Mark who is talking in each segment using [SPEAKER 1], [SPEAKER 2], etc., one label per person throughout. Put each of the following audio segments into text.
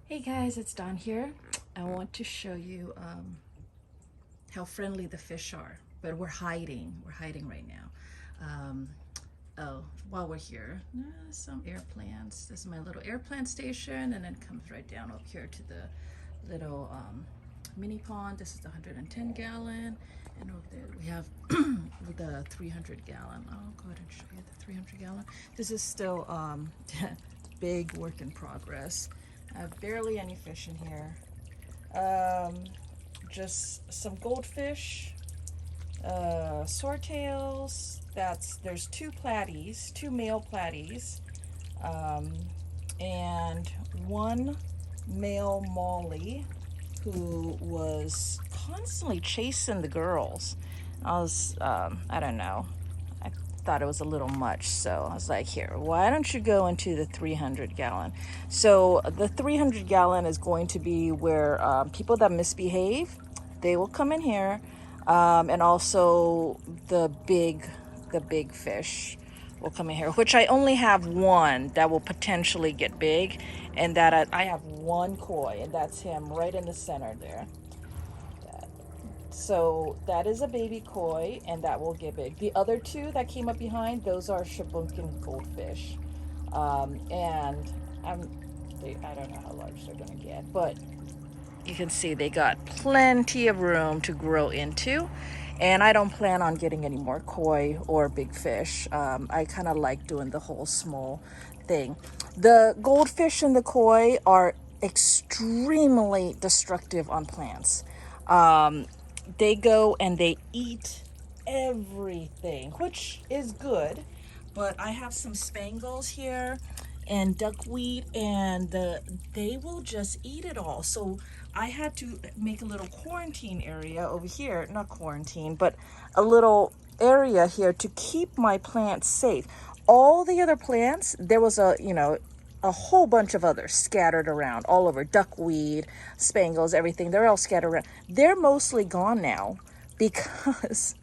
[SPEAKER 1] Hey guys, it's Dawn here. I want to show you how friendly the fish are, but we're hiding. We're hiding right now. Oh, while we're here, some air plants. This is my little air plant station, and then it comes right down up here to the little mini pond. This is the 110 gallon, and over there we have the 300 gallon. I'll go ahead and show you the 300 gallon. This is still big work in progress. I have barely any fish in here. Um, just some goldfish, swordtails. There's two platies, two male platies, um, and one male molly who was constantly chasing the girls. I don't know. I thought it was a little much, so I was like, here, why don't you go into the 300 gallon? So the 300 gallon is going to be where people that misbehave, they will come in here, and also the big fish will come in here, which I only have one that will potentially get big, and that I have one koi, and that's him right in the center there. So that is a baby koi, and that will get big. The other two that came up behind, those are shabunkin goldfish, and I don't know how large they're gonna get, but you can see they got plenty of room to grow into. And I don't plan on getting any more koi or big fish. I kind of like doing the whole small thing. The goldfish and the koi are extremely destructive on plants. They go and they eat everything, which is good. But I have some spangles here and duckweed, and they will just eat it all. So I had to make a little quarantine area over here, not quarantine, but a little area here to keep my plants safe. All the other plants, there was a whole bunch of others scattered around all over, duckweed, spangles, everything. They're all scattered around. They're mostly gone now because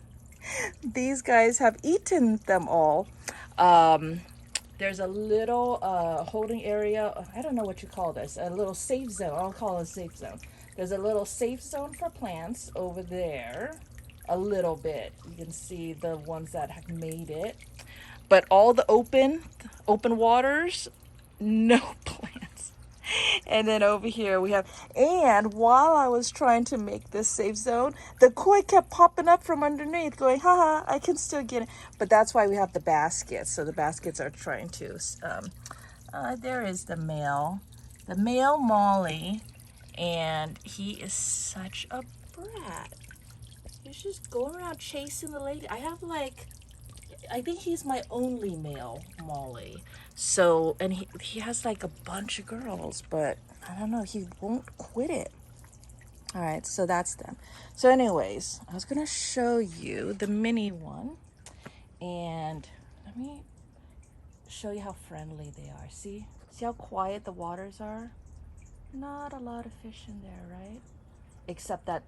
[SPEAKER 1] these guys have eaten them all. There's a little holding area. I don't know what you call this. A little safe zone. I'll call it a safe zone. There's a little safe zone for plants over there. A little bit. You can see the ones that have made it. But all the open waters, no plants. And then over here we have, and while I was trying to make this safe zone, the koi kept popping up from underneath going, haha, I can still get it. But that's why we have the baskets. So the baskets are trying to, there is the male Molly, and he is such a brat. He's just going around chasing the lady. I think he's my only male Molly. So, and he has like a bunch of girls, but I don't know, he won't quit it. All right, so that's them. So anyways, I was gonna show you the mini one, and let me show you how friendly they are. See how quiet the waters are? Not a lot of fish in there, right? Except that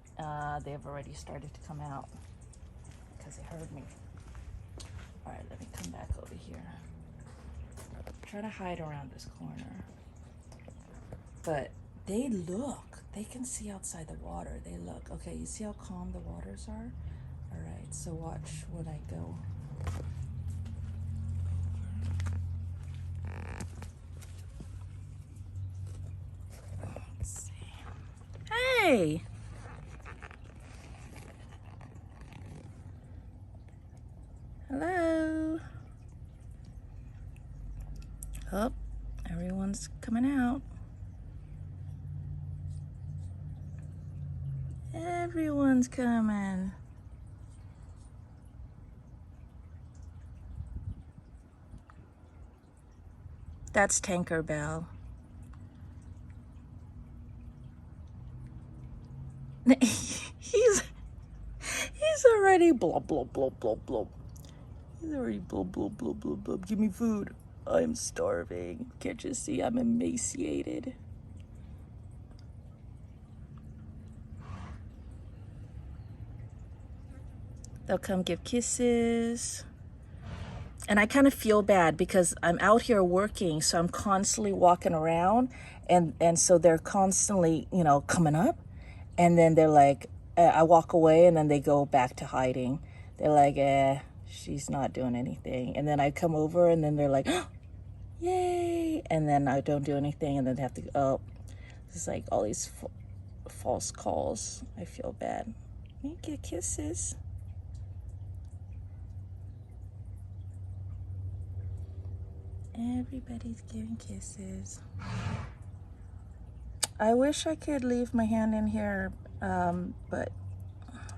[SPEAKER 1] they've already started to come out because they heard me. All right, let me come back over here. Try to hide around this corner. But they can see outside the water. They look. Okay, you see how calm the waters are? All right, so watch when I go. Let's see. Hey! Hello? Oh, everyone's coming out. Everyone's coming. That's Tinkerbell. he's he's already blah blah blah blah blah. He's already blah blah blah blah blah. Give me food. I'm starving. Can't you see I'm emaciated? They'll come give kisses. And I kind of feel bad because I'm out here working, so I'm constantly walking around, and so they're constantly, you know, coming up, and then they're like, I walk away, and then they go back to hiding. They're like, she's not doing anything, and then I come over, and then they're like, oh, yay, and then I don't do anything, and then they have to go. Oh, it's like all these false calls. I feel bad. Thank you, kisses. Everybody's giving kisses. I wish I could leave my hand in here, but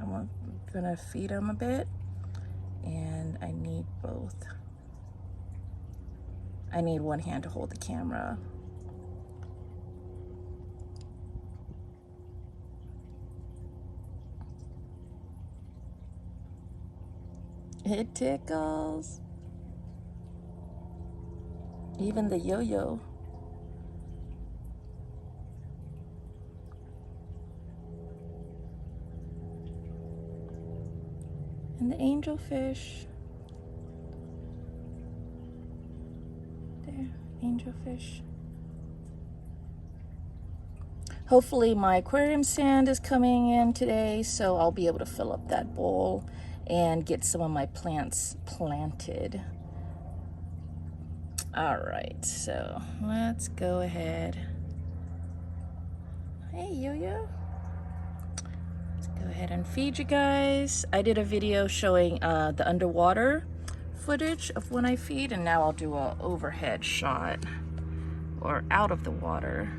[SPEAKER 1] I'm gonna feed him a bit, and I need both. I need one hand to hold the camera. It tickles. Even the yo-yo. And the angelfish. There, angelfish. Hopefully my aquarium sand is coming in today, so I'll be able to fill up that bowl and get some of my plants planted. All right, so let's go ahead. Hey, Yo-Yo. Let's go ahead and feed you guys. I did a video showing the underwater footage of when I feed, and now I'll do a overhead shot or out of the water.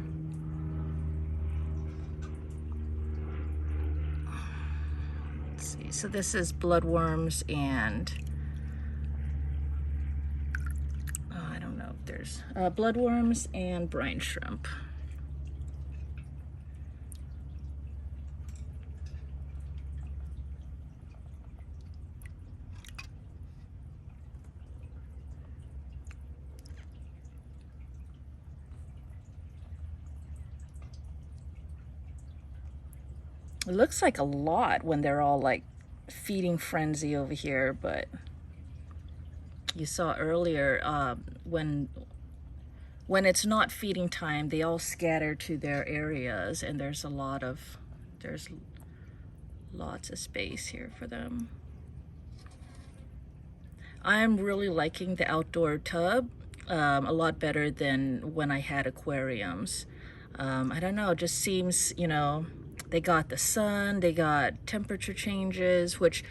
[SPEAKER 1] Let's see, so this is bloodworms and I don't know if there's bloodworms and brine shrimp. It looks like a lot when they're all like feeding frenzy over here, but you saw earlier when it's not feeding time, they all scatter to their areas, and there's lots of space here for them. I'm really liking the outdoor tub a lot better than when I had aquariums. I don't know, it just seems, you know, they got the sun, they got temperature changes, which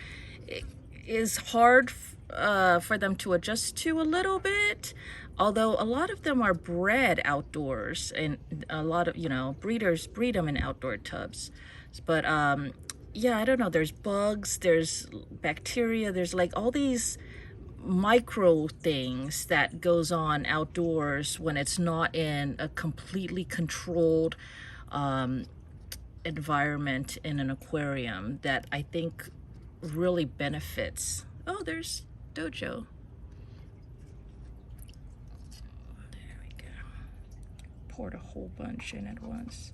[SPEAKER 1] is hard for them to adjust to a little bit. Although a lot of them are bred outdoors, and a lot of, you know, breeders breed them in outdoor tubs. But yeah, I don't know, there's bugs, there's bacteria, there's like all these micro things that goes on outdoors when it's not in a completely controlled environment in an aquarium that I think really benefits. Oh, there's Dojo. There we go. Poured a whole bunch in at once.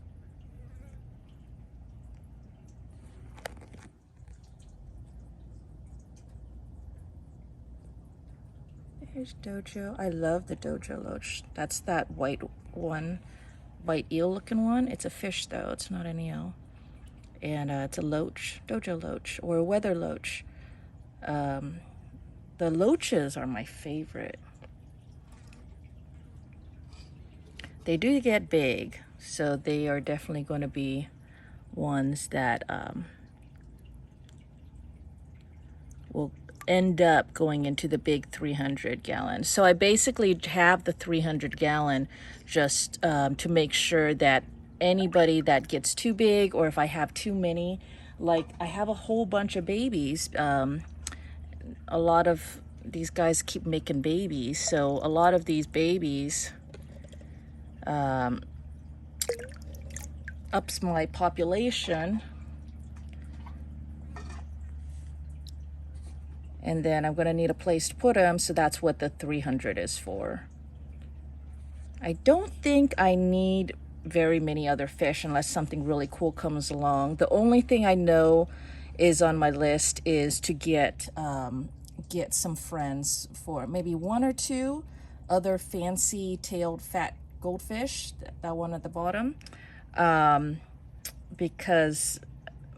[SPEAKER 1] Here's Dojo. I love the Dojo loach. That's that white one, white eel looking one. It's a fish though, it's not an eel. And it's a loach, Dojo loach, or a weather loach. The loaches are my favorite. They do get big, so they are definitely going to be ones that will end up going into the big 300 gallon. So I basically have the 300 gallon just to make sure that anybody that gets too big, or if I have too many, like I have a whole bunch of babies. A lot of these guys keep making babies, so a lot of these babies ups my population. And then I'm going to need a place to put them, so that's what the 300 is for. I don't think I need very many other fish unless something really cool comes along. The only thing I know is on my list is to get get some friends for maybe one or two other fancy tailed fat goldfish, that one at the bottom, because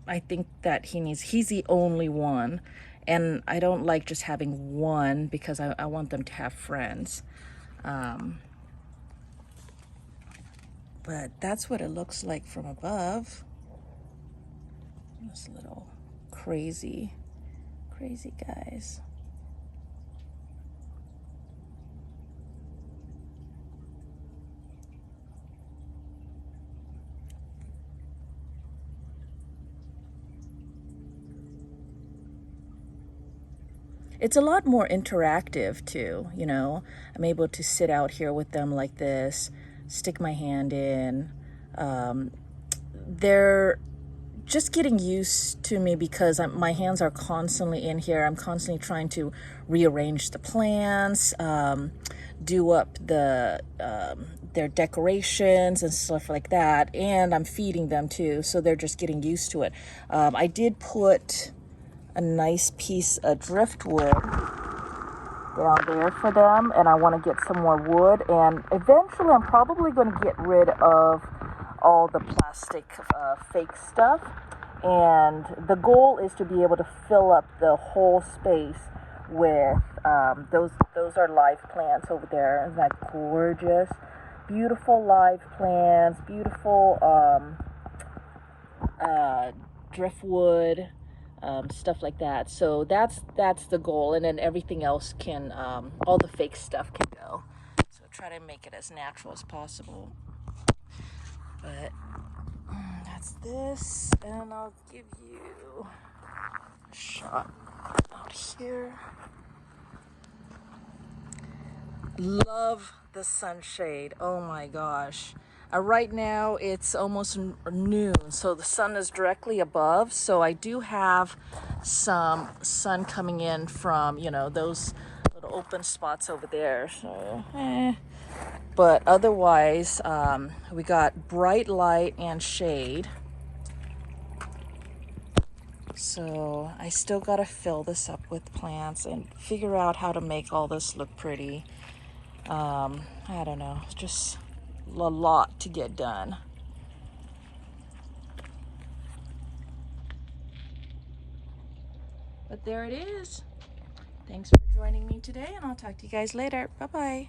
[SPEAKER 1] I think that he's the only one, and I don't like just having one because I want them to have friends. But that's what it looks like from above. This little crazy guys. It's a lot more interactive too, you know. I'm able to sit out here with them like this, stick my hand in. They're just getting used to me because my hands are constantly in here. I'm constantly trying to rearrange the plants, do up their decorations and stuff like that, and I'm feeding them too, so they're just getting used to it. I did put a nice piece of driftwood down there for them, and I want to get some more wood, and eventually I'm probably going to get rid of all the plastic fake stuff, and the goal is to be able to fill up the whole space with those are live plants over there. Isn't that gorgeous? Beautiful live plants, beautiful driftwood, stuff like that. So that's the goal, and then everything else can, all the fake stuff can go. So try to make it as natural as possible. But that's this, and I'll give you a shot out here. Love the sunshade. Oh my gosh. Right now it's almost noon, so the sun is directly above, so I do have some sun coming in from, you know, those little open spots over there. So but otherwise, we got bright light and shade. So I still gotta fill this up with plants and figure out how to make all this look pretty. I don't know, just a lot to get done. But there it is. Thanks for joining me today, and I'll talk to you guys later. Bye-bye.